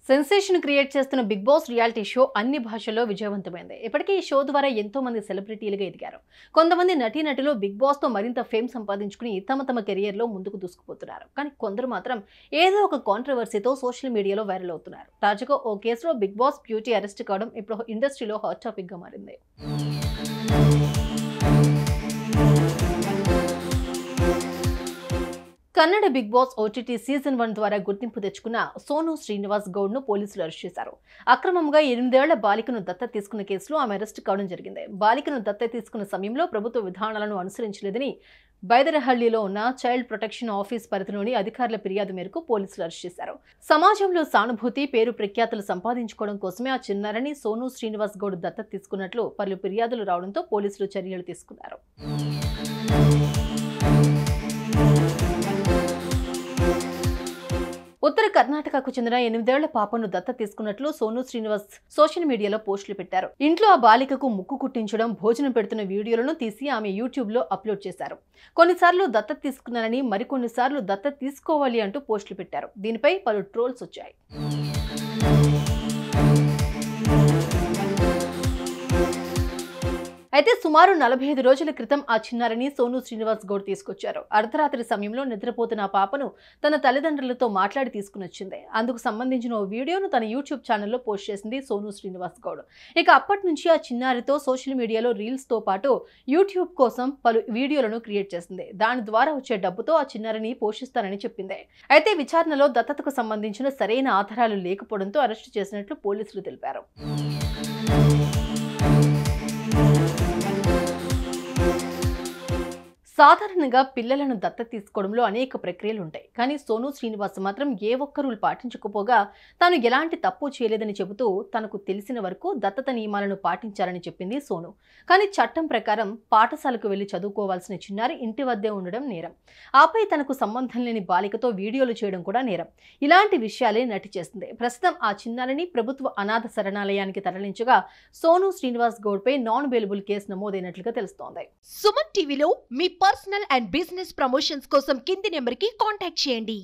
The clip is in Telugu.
సెన్సేషన్ క్రియేట్ చేస్తున్న బిగ్ బాస్ రియాలిటీ షో అన్ని భాషల్లో విజయవంతమైంది. ఇప్పటికే ఈ షో ద్వారా ఎంతో మంది సెలబ్రిటీలుగా ఎదిగారు. కొంతమంది నటీనటులు బిగ్ బాస్ తో మరింత ఫేమ్ సంపాదించుకుని తమ కెరియర్ లో ముందుకు దూసుకుపోతున్నారు. కానీ కొందరు మాత్రం ఏదో ఒక కాంట్రవర్సీతో సోషల్ మీడియాలో వైరల్ అవుతున్నారు. తాజాగా ఓ కేసులో బిగ్ బాస్ బ్యూటీ అరెస్ట్ కావడం ఇప్పుడు ఇండస్ట్రీలో హాట్ టాపిక్ గా మారింది. Kannada Bigg Boss OTT season 1 ద్వారా గుర్తింపు తెచ్చుకున్న సోను శ్రీనివాస్ గౌడ్ ను పోలీసులు అరెస్ట్ చేశారు. అక్రమంగా 8 ఏళ్ల బాలికను దత్తత తీసుకున్న కేసులో ఆమె అరెస్ట్ కావడం జరిగింది. బాలికను దత్తత తీసుకున్న సమయంలో ప్రభుత్వ విధానాలను అనుసరించలేదని బైదరహళ్లిలో ఉన్న చైల్డ్ ప్రొటెక్షన్ ఆఫీస్ పరిధిలోని అధికారుల ఫిర్యాదు మేరకు పోలీసులు అరెస్ట్ చేశారు. సమాజంలో సానుభూతి, పేరు ప్రఖ్యాతులు సంపాదించుకోవడం కోసమే ఆ చిన్నారిని సోను శ్రీనివాస్ గౌడ్ దత్తత తీసుకున్నట్లు పలు ఫిర్యాదులు రావడంతో పోలీసులు చర్యలు తీసుకున్నారు. ఉత్తర కర్ణాటకకు చెందిన 8 ఏళ్ల పాపను దత్తత తీసుకున్నట్లు సోను శ్రీనివాస్ సోషల్ మీడియాలో పోస్టులు పెట్టారు. ఇంట్లో ఆ బాలికకు ముక్కు కుట్టించడం, భోజనం పెడుతున్న వీడియోలను తీసి ఆమె యూట్యూబ్ లో అప్లోడ్ చేశారు. కొన్నిసార్లు దత్తత తీసుకున్నానని, మరికొన్నిసార్లు దత్తత తీసుకోవాలి అంటూ పోస్టులు పెట్టారు. దీనిపై పలు ట్రోల్స్ వచ్చాయి. అయితే సుమారు 45 రోజుల క్రితం ఆ చిన్నారిని సోను శ్రీనివాస్ గౌడ్ తీసుకొచ్చారు. అర్ధరాత్రి సమయంలో నిద్రపోతున్న ఆ పాపను తన తల్లిదండ్రులతో మాట్లాడి తీసుకునొచ్చింది. అందుకు సంబంధించిన ఓ వీడియోను తన యూట్యూబ్ ఛానల్లో పోస్ట్ చేసింది సోను శ్రీనివాస్ గౌడ్. ఇక అప్పటి నుంచి ఆ చిన్నారితో సోషల్ మీడియాలో రీల్స్ తో పాటు యూట్యూబ్ కోసం పలు వీడియోలను క్రియేట్ చేసింది. దాని ద్వారా వచ్చే డబ్బుతో ఆ చిన్నారిని పోషిస్తానని చెప్పింది. అయితే విచారణలో దత్తతకు సంబంధించిన సరైన ఆధారాలు లేకపోవడంతో అరెస్టు చేసినట్లు పోలీసులు తెలిపారు. సాధారణంగా పిల్లలను దత్తత తీసుకోవడంలో అనేక ప్రక్రియలు ఉంటాయి. కానీ సోను శ్రీనివాస్ మాత్రం ఏ ఒక్క రూల్ పాటించకపోగా తాను ఎలాంటి తప్పు చేయలేదని చెబుతూ తనకు తెలిసిన వరకు దత్తత నియమాలను పాటించాలని చెప్పింది సోను. కానీ చట్టం ప్రకారం పాఠశాలకు వెళ్లి చదువుకోవాల్సిన చిన్నారి ఇంటి వద్దే ఉండడం నేరం. ఆపై తనకు సంబంధం లేని బాలికతో వీడియోలు చేయడం కూడా నేరం. ఇలాంటి విషయాలే నటి చేస్తుంది. ప్రస్తుతం ఆ చిన్నారిని ప్రభుత్వ అనాథ శరణాలయానికి తరలించగా సోను శ్రీనివాస్ గౌడ్ పై నాన్ బెయిలబుల్ కేసు నమోదైనట్లుగా తెలుస్తోంది. సుమన్ టీవీలో మీ పర్సనల్ అండ్ బిజినెస్ ప్రమోషన్స్ కోసం కింది నెంబర్కి కాంటాక్ట్ చేయండి.